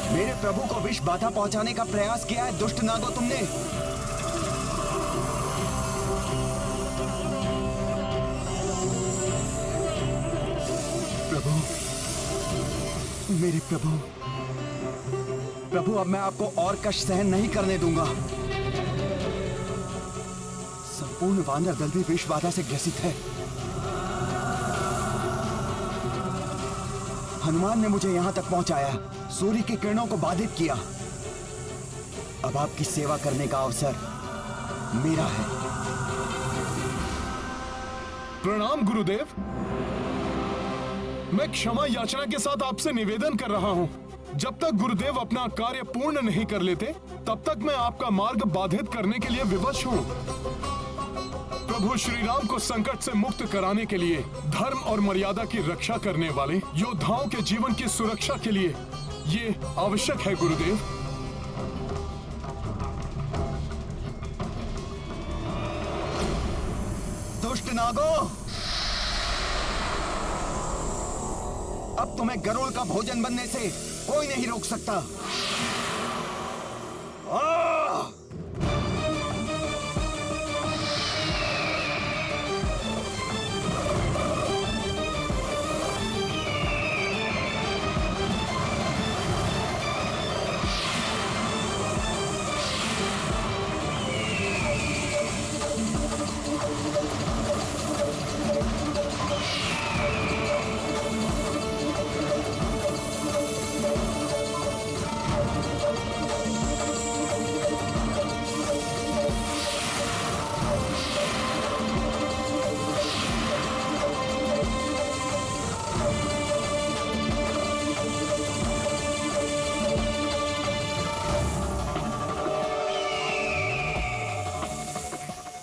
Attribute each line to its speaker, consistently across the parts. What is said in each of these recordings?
Speaker 1: मेरे प्रभु को विष बाधा पहुंचाने का प्रयास किया है दुष्ट नागो तुमने। प्रभु, मेरे प्रभु, प्रभु अब मैं आपको और कष्ट सहन नहीं करने दूंगा। संपूर्ण वानर दल भी विष बाधा से ग्रसित है। हनुमान ने मुझे यहां तक पहुंचाया, सूर्य की किरणों को बाधित किया। अब आपकी सेवा करने का अवसर मेरा है।
Speaker 2: प्रणाम गुरुदेव। मैं क्षमा याचना के साथ आपसे निवेदन कर रहा हूं। जब तक गुरुदेव अपना कार्य पूर्ण नहीं कर लेते, तब तक मैं आपका मार्ग बाधित करने के लिए विवश हूं। प्रभु श्री राम को संकट से मुक्त कराने के लिए, धर्म और मर्यादा की रक्षा करने वाले योद्धाओं के जीवन की सुरक्षा के लिए ये आवश्यक है गुरुदेव।
Speaker 1: दुष्ट नागो, अब तुम्हें गरुड़ का भोजन बनने से कोई नहीं रोक सकता।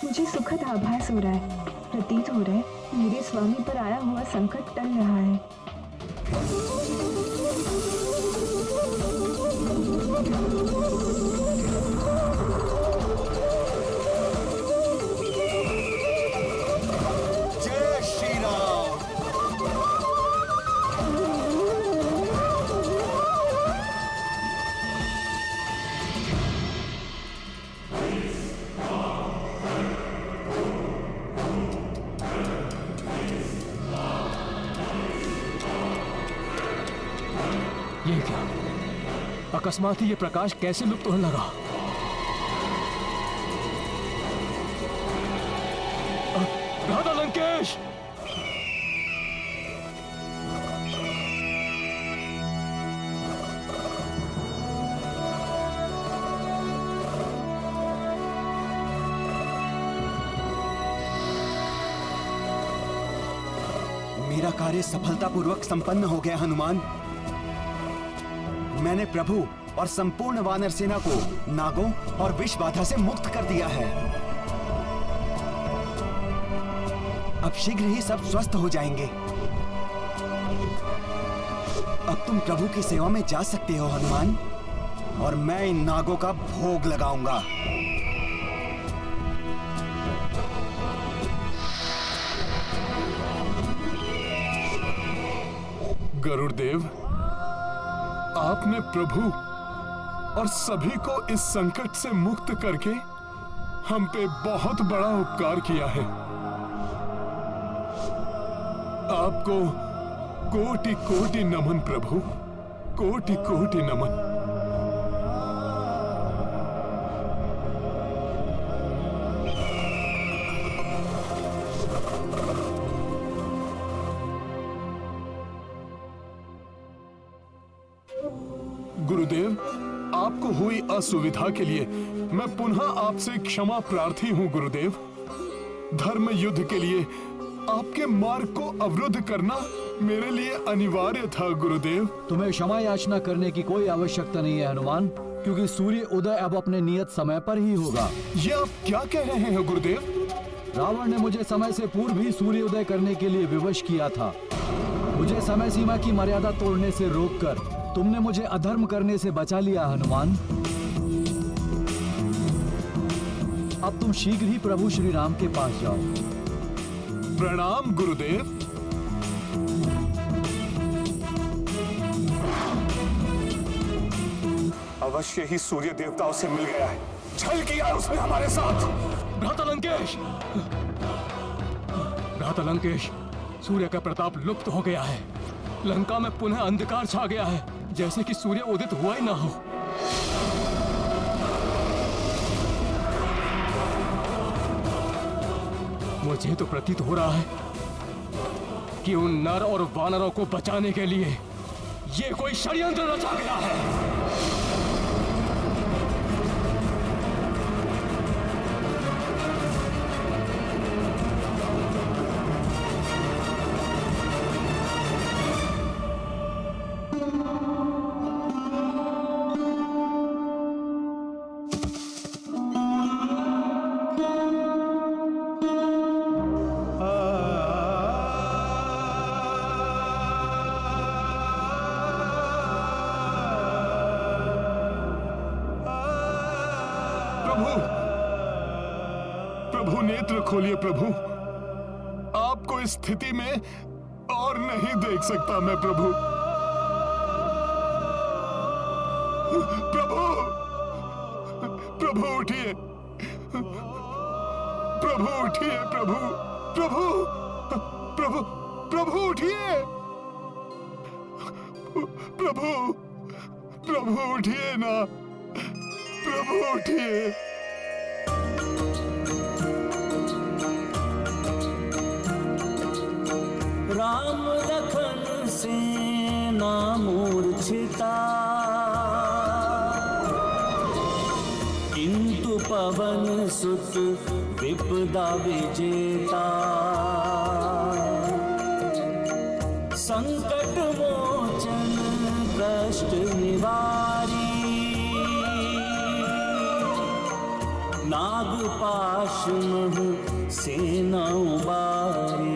Speaker 3: मुझे सुखद आभास हो रहा है। प्रतीत हो रहा है मेरे स्वामी पर आया हुआ संकट टल रहा है।
Speaker 1: जय श्री राम।
Speaker 4: ये क्या? अकस्मात ही ये प्रकाश कैसे लुप्त होने लगा? राधा लंकेश!
Speaker 1: मेरा कार्य सफलतापूर्वक संपन्न हो गया हनुमान। मैंने प्रभु और संपूर्ण वानर सेना को नागों और विष बाधा से मुक्त कर दिया है। अब शीघ्र ही सब स्वस्थ हो जाएंगे। अब तुम प्रभु की सेवा में जा सकते हो हनुमान, और मैं इन नागों का भोग लगाऊंगा।
Speaker 2: गरुड़देव, आपने प्रभु और सभी को इस संकट से मुक्त करके हम पे बहुत बड़ा उपकार किया है। आपको कोटि कोटि नमन प्रभु, कोटि कोटि नमन। गुरुदेव, आपको हुई असुविधा के लिए मैं पुनः आपसे क्षमा प्रार्थी हूं गुरुदेव। धर्म युद्ध के लिए आपके मार्ग को अवरुद्ध करना मेरे लिए अनिवार्य था गुरुदेव।
Speaker 4: तुम्हें क्षमा याचना करने की कोई आवश्यकता नहीं है हनुमान, क्योंकि सूर्य उदय अब अपने नियत समय पर ही होगा।
Speaker 2: ये आप क्या कह रहे हैं गुरुदेव?
Speaker 4: रावण ने मुझे समय से पूर्व ही सूर्योदय करने के लिए विवश किया था। मुझे समय सीमा की मर्यादा तोड़ने से रोककर तुमने मुझे अधर्म करने से बचा लिया हनुमान। अब तुम शीघ्र ही प्रभु श्री राम के पास जाओ।
Speaker 2: प्रणाम गुरुदेव। अवश्य ही सूर्य देवताओं से मिल गया है। छल किया है उसने हमारे साथ।
Speaker 5: भ्राता लंकेश, भ्राता लंकेश, सूर्य का प्रताप लुप्त हो गया है। लंका में पुनः अंधकार छा गया है, जैसे कि सूर्य उदित हुआ ही ना हो। मुझे तो प्रतीत हो रहा है कि उन नर और वानरों को बचाने के लिए ये कोई षड्यंत्र रचा गया है।
Speaker 2: प्रभु नेत्र खोलिए प्रभु, आपको इस स्थिति में और नहीं देख सकता मैं प्रभु। प्रभु, प्रभु उठिए, प्रभु उठिए, प्रभु, प्रभु, प्रभु, प्रभु उठिए, प्रभु, प्रभु उठिए ना, प्रभु उठिए।
Speaker 6: राम लखन सेना मूर्छिता, किंतु पवन सुत विपदा विजेता। संकट मोचन कष्ट निवारी, नागपाश मह सेना उबारी।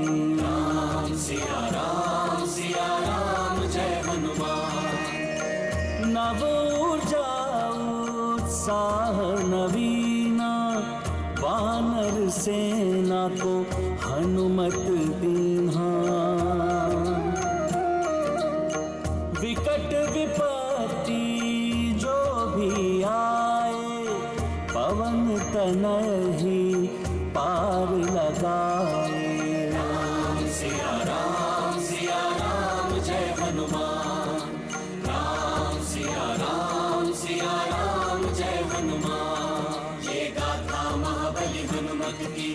Speaker 6: सिया राम जय हनुमान। नव ऊर्जा उत्साह नवीना, वानर सेना को हनुमत दीन्हा। विकट विपत्ति जो भी आए, पवन तनय ही पार लगाए। सिया राम जय हनुमान। सिया राम जय हनुमान। ये गाथा महाबली हनुमत की,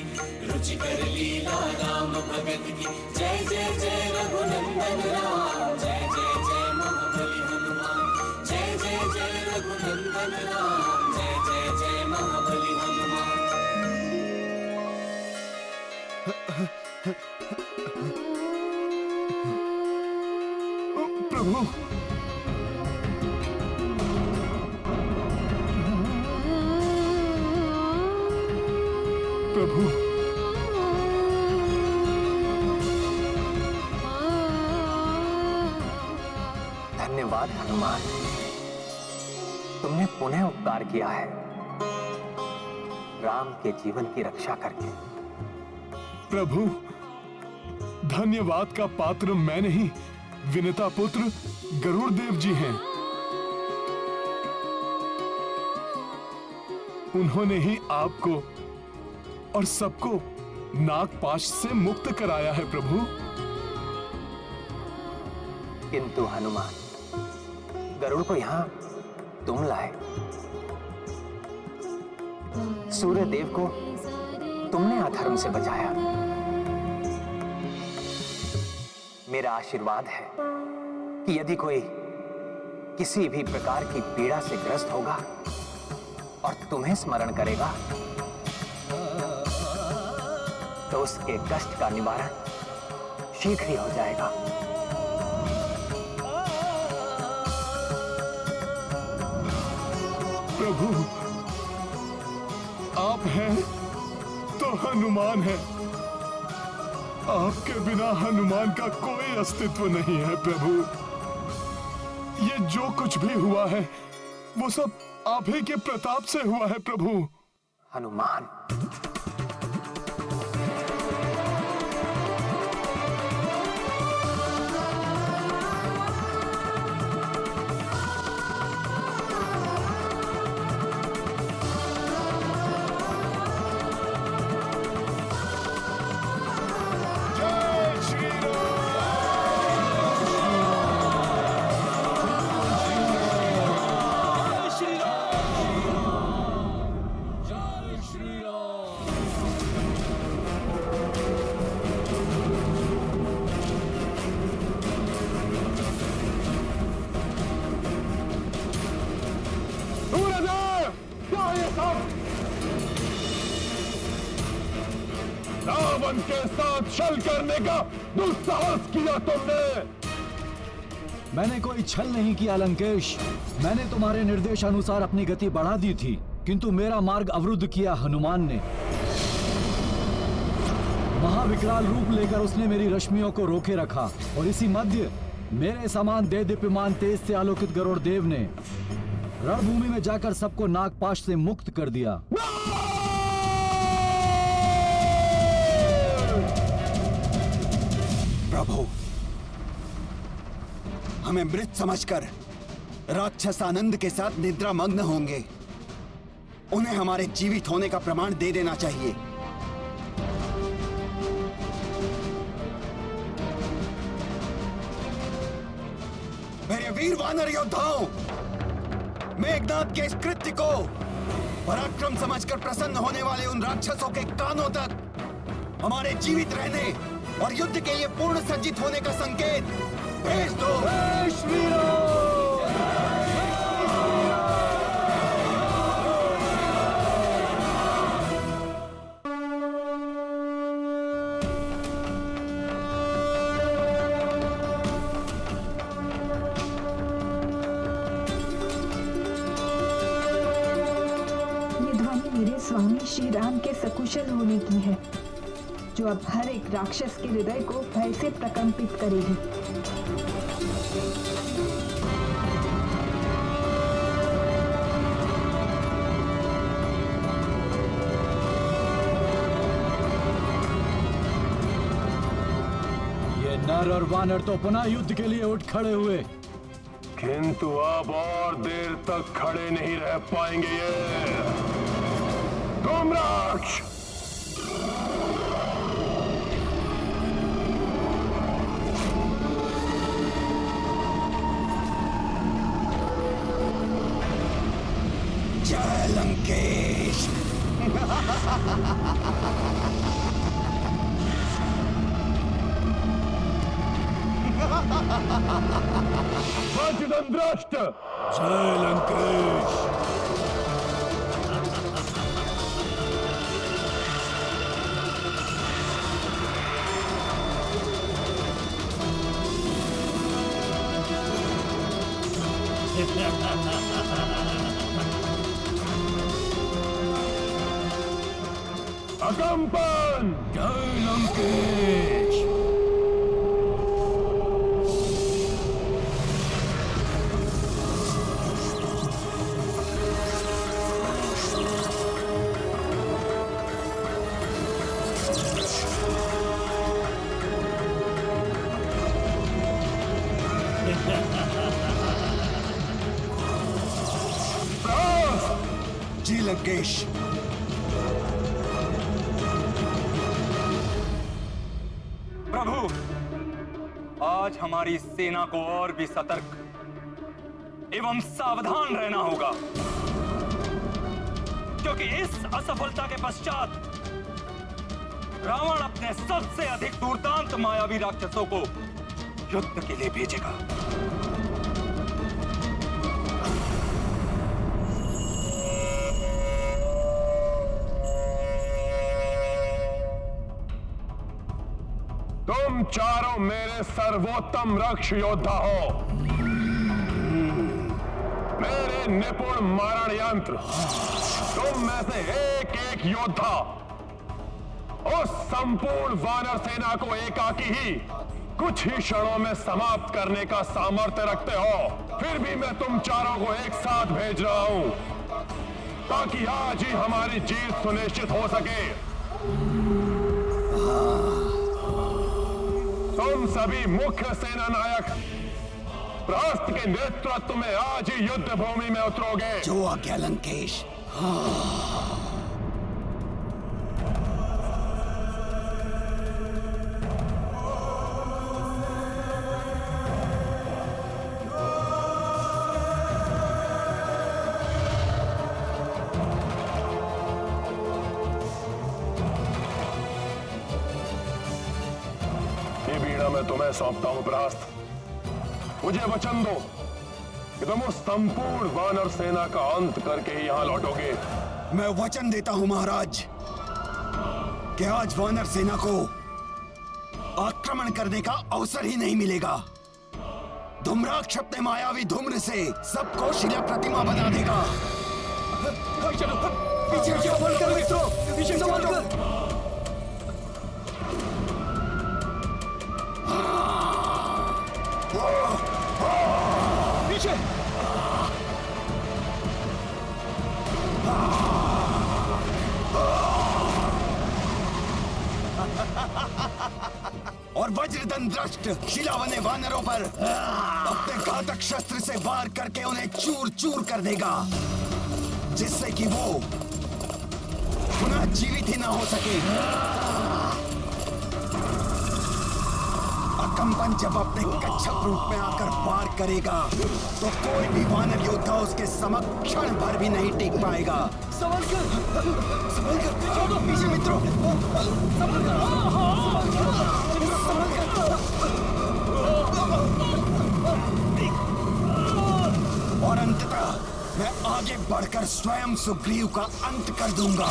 Speaker 6: रुचिकर लीला राम भगत की। जय जय जय रघुनंदन राम, जय जय जय महाबली हनुमान। जय जय जय रघुनंदन राम, जय जय जय महाबली हनुमान।
Speaker 2: प्रभु, प्रभु,
Speaker 7: धन्यवाद हनुमान, तुमने पुनः उपकार किया है, राम के जीवन की रक्षा करके।
Speaker 2: प्रभु, धन्यवाद का पात्र मैं नहीं, विनता पुत्र गरुड़ देव जी हैं। उन्होंने ही आपको और सबको नागपाश से मुक्त कराया है प्रभु।
Speaker 7: किंतु हनुमान, गरुड़ को यहां तुम लाए, सूर्य देव को तुमने अधर्म से बचाया। मेरा आशीर्वाद है कि यदि कोई किसी भी प्रकार की पीड़ा से ग्रस्त होगा और तुम्हें स्मरण करेगा, तो उसके कष्ट का निवारण शीघ्र ही हो जाएगा।
Speaker 2: प्रभु, आप हैं तो हनुमान है, आपके बिना हनुमान का कोई अस्तित्व नहीं है प्रभु। ये जो कुछ भी हुआ है वो सब आप ही के प्रताप से हुआ है प्रभु।
Speaker 7: हनुमान,
Speaker 2: क्या ये सब? रावण के साथ छल करने का दुस्साहस किया तुमने।
Speaker 4: मैंने कोई छल नहीं किया लंकेश। मैंने तुम्हारे निर्देशानुसार अपनी गति बढ़ा दी थी, किंतु मेरा मार्ग अवरुद्ध किया हनुमान ने। महाविकराल रूप लेकर उसने मेरी रश्मियों को रोके रखा और इसी मध्य मेरे समान देदीप्यमान तेज से आलोकित गरुड़ देव ने रणभूमि में जाकर सबको नागपाश से मुक्त कर दिया।
Speaker 1: प्रभु, हमें मृत समझकर राक्षस आनंद के साथ निद्रा मग्न होंगे। उन्हें हमारे जीवित होने का प्रमाण दे देना चाहिए। मेरे वीर वानर योद्धाओं, मेघनाद के इस कृत्य को पराक्रम समझकर प्रसन्न होने वाले उन राक्षसों के कानों तक हमारे जीवित रहने और युद्ध के लिए पूर्ण सज्जित होने का संकेत भेज दो।
Speaker 3: मेरे स्वामी श्री राम के सकुशल होने की है, जो अब हर एक राक्षस के हृदय को भय से प्रकंपित करेगी।
Speaker 4: ये नर और वानर तो पुनः युद्ध के लिए उठ खड़े हुए,
Speaker 2: किंतु अब और देर तक खड़े नहीं रह पाएंगे ये धूम्राक्ष।
Speaker 1: जय लंकेश।
Speaker 2: वज्रदंष्ट्र।
Speaker 4: जय लंकेश।
Speaker 2: अकंपन।
Speaker 4: जय लंकेश।
Speaker 1: जी लंकेश।
Speaker 8: प्रभु, आज हमारी सेना को और भी सतर्क एवं सावधान रहना होगा, क्योंकि इस असफलता के पश्चात रावण अपने सबसे अधिक दुर्दांत मायावी राक्षसों को युद्ध के लिए भेजेगा।
Speaker 2: तुम चारों मेरे सर्वोत्तम रक्ष योद्धा हो, मेरे निपुण मारण यंत्र। तुम में से एक एक योद्धा उस संपूर्ण वानर सेना को एकाकी ही कुछ ही क्षणों में समाप्त करने का सामर्थ्य रखते हो। फिर भी मैं तुम चारों को एक साथ भेज रहा हूं, ताकि आज ही हमारी जीत सुनिश्चित हो सके। तुम सभी मुख्य सेना नायक प्रहस्त के नेतृत्व में आज ही युद्ध भूमि में उतरोगे।
Speaker 1: जो आज्ञा लंकेश।
Speaker 2: ये बीड़ा मैं तुम्हें सौंपता हूं प्रहस्त। मुझे वचन दो, कि तुम उस संपूर्ण वानर सेना का अंत करके ही यहाँ लौटोगे।
Speaker 1: मैं वचन देता हूं महाराज कि आज वानर सेना को आक्रमण करने का अवसर ही नहीं मिलेगा। धूम्राक्ष अपने मायावी धूम्र से सबको शिला प्रतिमा बना देगा।
Speaker 5: चलो
Speaker 1: पीछे संभल कर मित्रों, पीछे संभल कर।
Speaker 5: पीछे।
Speaker 1: और वज्रदंड्रष्ट शिलावने वानरों पर अपने घातक शस्त्र से वार करके उन्हें चूर चूर कर देगा, जिससे कि वो पुनः जीवित ही ना हो सके। अकंपन जब अपने कच्छप रूप में आकर वार करेगा तो कोई भी वानर योद्धा उसके समक्ष क्षण भर भी नहीं टिक पाएगा। संभल कर पीछे मित्रों, और अंततः मैं आगे बढ़कर स्वयं सुग्रीव का अंत कर दूंगा।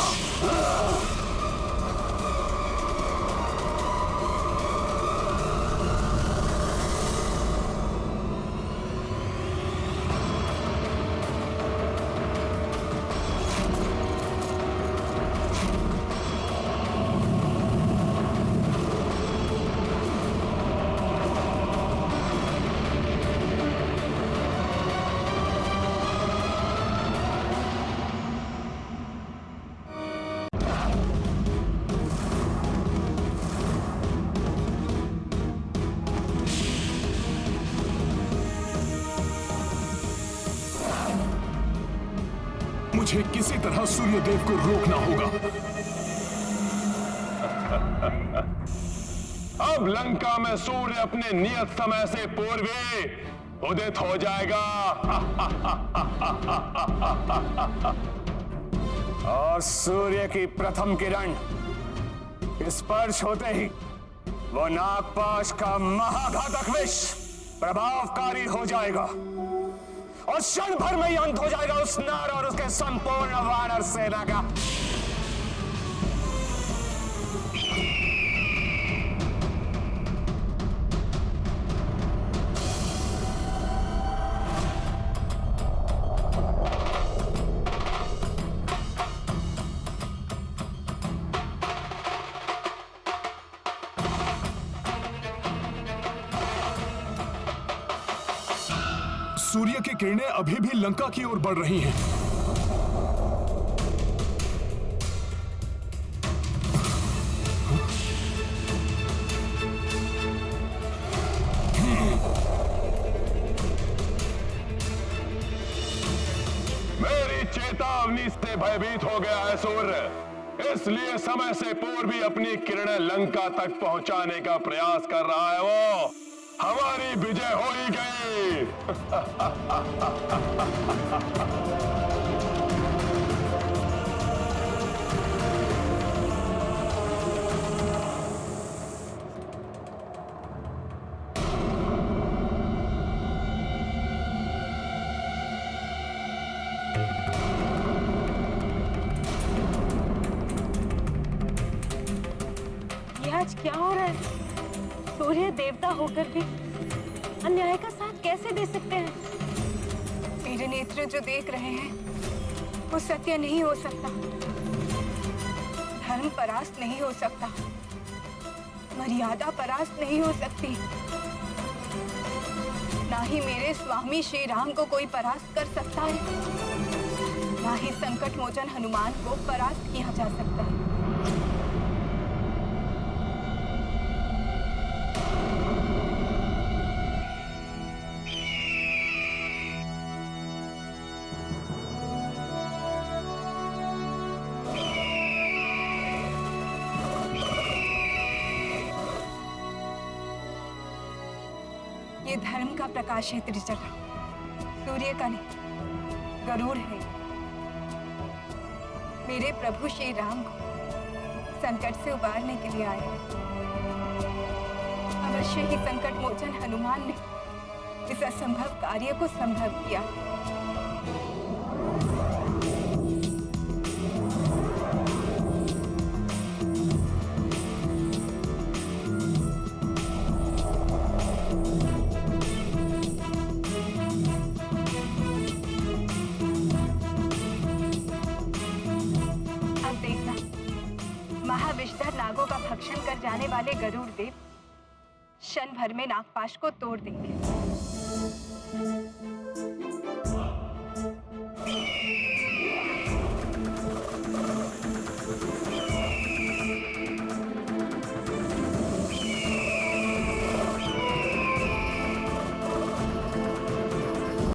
Speaker 2: मुझे किसी तरह सूर्यदेव को रोकना होगा। अब लंका में सूर्य अपने नियत समय से पूर्व ही उदित हो जाएगा।
Speaker 9: और सूर्य की प्रथम किरण स्पर्श होते ही वो नागपाश का महाघातक विष प्रभावकारी हो जाएगा और क्षण भर में ही अंत हो जाएगा उस नर और उसके संपूर्ण वानर सेना का।
Speaker 2: सूर्य की किरणें अभी भी लंका की ओर बढ़ रही हैं। मेरी चेतावनी से भयभीत हो गया है सूर्य, इसलिए समय से पूर्व भी अपनी किरणें लंका तक पहुंचाने का प्रयास कर रहा है। वो हमारी विजय हो ही गई।
Speaker 10: ये आज क्या हो रहा है? सूर्य देवता होकर भी अन्याय का साथ कैसे दे सकते हैं? मेरे नेत्र जो देख रहे हैं वो सत्य नहीं हो सकता, धर्म परास्त नहीं हो सकता, मर्यादा परास्त नहीं हो सकती। ना ही मेरे स्वामी श्री राम को कोई परास्त कर सकता है, ना ही संकट मोचन हनुमान को परास्त किया जा सकता है। ये धर्म का प्रकाश है त्रिजटा, सूर्य का नहीं, गरुड़ है। मेरे प्रभु श्री राम को संकट से उबारने के लिए आए। अवश्य ही संकट मोचन हनुमान ने इस असंभव कार्य को संभव किया। अब देखना, महाविषधर नागों का भक्षण कर जाने वाले गरुड़ देव क्षण भर में नागपाश को तोड़ देंगे।